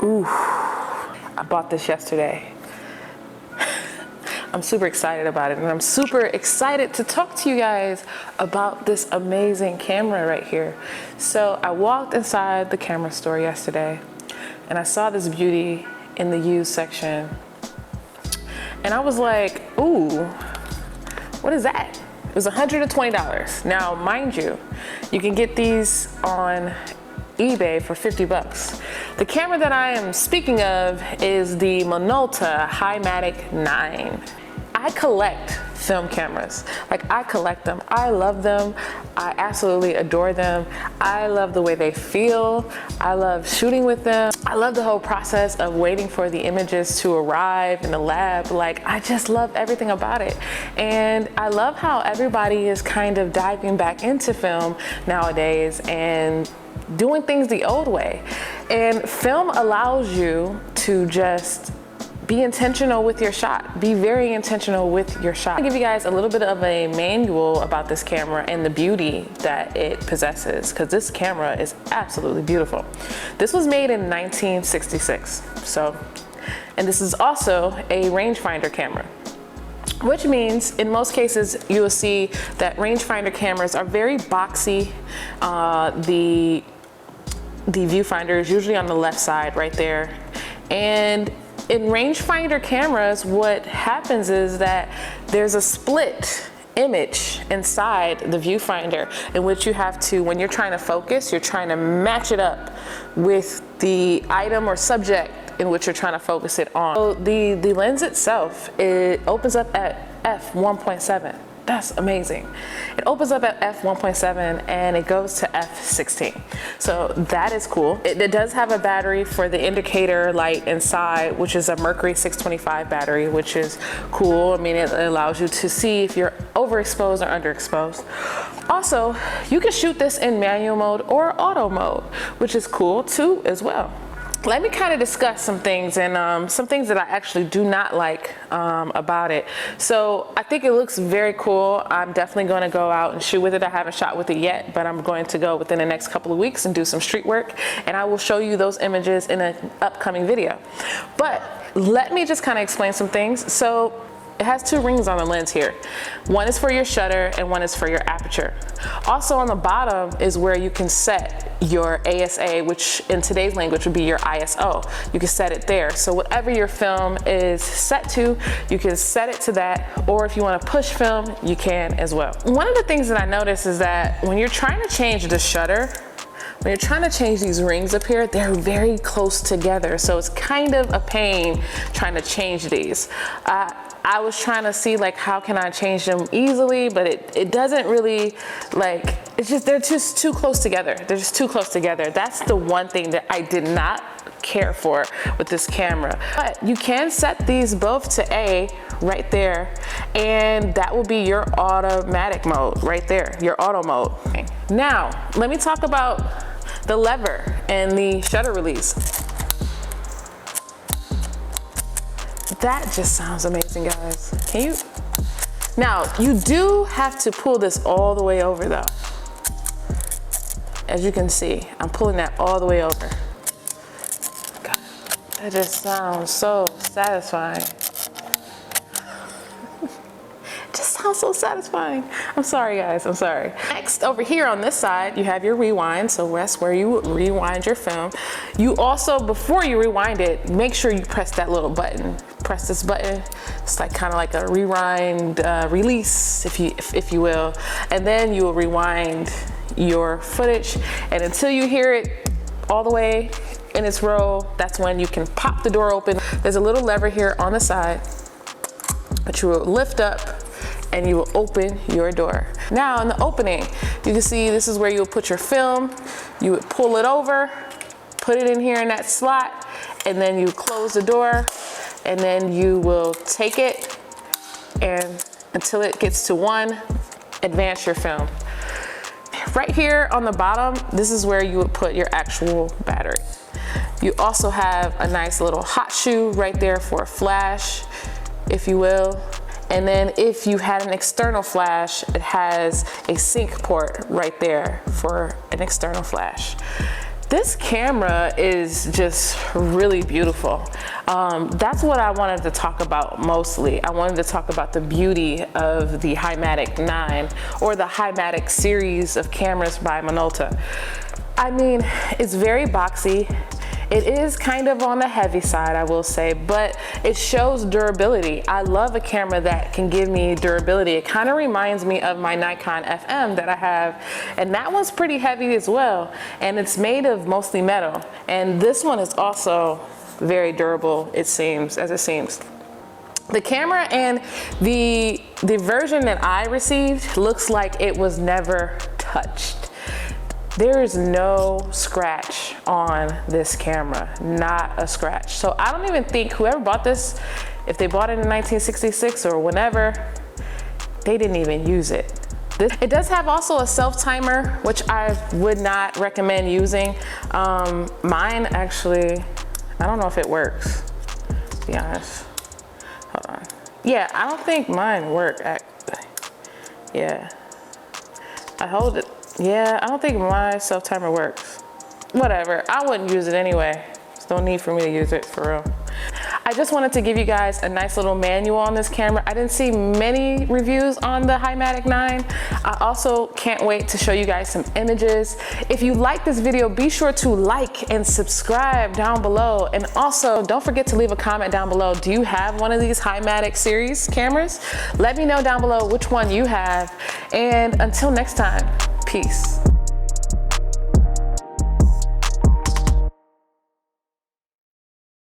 Ooh, I bought this yesterday. I'm super excited about it, and I'm super excited to talk to you guys about this amazing camera right here. So I walked inside the camera store yesterday and I saw this beauty in the used section, and I was like, ooh, what is that? It was $120. Now, mind you, you can get these on eBay for 50 bucks. The camera that I am speaking of is the Minolta Hi-Matic 9. I collect film cameras. Like, I collect them. I love them. I absolutely adore them. I love the way they feel. I love shooting with them. I love the whole process of waiting for the images to arrive in the lab. Like, I just love everything about it. And I love how everybody is kind of diving back into film nowadays and doing things the old way. And film allows you to just be intentional with your shot. Be very intentional with your shot. I'll give you guys a little bit of a manual about this camera and the beauty that it possesses, because this camera is absolutely beautiful. This was made in 1966. And this is also a rangefinder camera, which means in most cases you will see that rangefinder cameras are very boxy. The viewfinder is usually on the left side right there. And in rangefinder cameras, what happens is that there's a split image inside the viewfinder in which you have to, when you're trying to focus, you're trying to match it up with the item or subject in which you're trying to focus it on. So the lens itself, it opens up at f1.7. That's amazing. It opens up at f1.7 and it goes to f16. So that is cool. It does have a battery for the indicator light inside, which is a Mercury 625 battery, which is cool. I mean, it allows you to see if you're overexposed or underexposed. Also, you can shoot this in manual mode or auto mode, which is cool too as well. Let me kind of discuss some things, and some things that I actually do not like about it. So I think it looks very cool. I'm definitely going to go out and shoot with it. I haven't shot with it yet, but I'm going to go within the next couple of weeks and do some street work, and I will show you those images in an upcoming video. But let me just kind of explain some things. So it has two rings on the lens here. One is for your shutter and one is for your aperture. Also on the bottom is where you can set your ASA, which in today's language would be your ISO. You can set it there. So whatever your film is set to, you can set it to that, or if you want to push film, you can as well. One of the things that I noticed is that when you're trying to change the shutter, when you're trying to change these rings up here, they're very close together. So it's kind of a pain trying to change these. I was trying to see like how can I change them easily, but it doesn't really, like, it's just, they're just too close together. They're just too close together. That's the one thing that I did not care for with this camera. But you can set these both to A right there, and that will be your automatic mode right there, your auto mode. Okay. Now, let me talk about the lever and the shutter release. That just sounds amazing, guys. Can you? Now, you do have to pull this all the way over though. As you can see, I'm pulling that all the way over. God, that just sounds so satisfying. So satisfying. I'm sorry guys, I'm sorry. Next, over here on this side, you have your rewind. So that's where you rewind your film. You also, before you rewind it, make sure you press that little button. Press this button. It's like kind of like a rewind release, if you will. And then you will rewind your footage. And until you hear it all the way in its roll, that's when you can pop the door open. There's a little lever here on the side, but you will lift up and you will open your door. Now in the opening, you can see this is where you will put your film. You would pull it over, put it in here in that slot, and then you close the door, and then you will take it and until it gets to 1, advance your film. Right here on the bottom, this is where you would put your actual battery. You also have a nice little hot shoe right there for a flash, if you will. And then if you had an external flash, it has a sync port right there for an external flash. This camera is just really beautiful. That's what I wanted to talk about mostly. I wanted to talk about the beauty of the Hi-Matic 9 or the Hi-Matic series of cameras by Minolta. I mean, it's very boxy. It is kind of on the heavy side, I will say, but it shows durability. I love a camera that can give me durability. It kind of reminds me of my Nikon FM that I have, and that one's pretty heavy as well, and it's made of mostly metal. And this one is also very durable, it seems. The camera and the version that I received looks like it was never touched. There is no scratch on this camera, not a scratch. So I don't even think whoever bought this, if they bought it in 1966 or whenever, they didn't even use it. It does have also a self-timer, which I would not recommend using. Mine actually, I don't know if it works, to be honest. Hold on. Yeah, I don't think mine work actually. Yeah, I hold it. Yeah, I don't think my self-timer works. Whatever, I wouldn't use it anyway. There's no need for me to use it, for real. I just wanted to give you guys a nice little manual on this camera. I didn't see many reviews on the Hi-Matic 9. I also can't wait to show you guys some images. If you like this video, be sure to like and subscribe down below. And also, don't forget to leave a comment down below. Do you have one of these Hi-Matic series cameras? Let me know down below which one you have. And until next time, peace.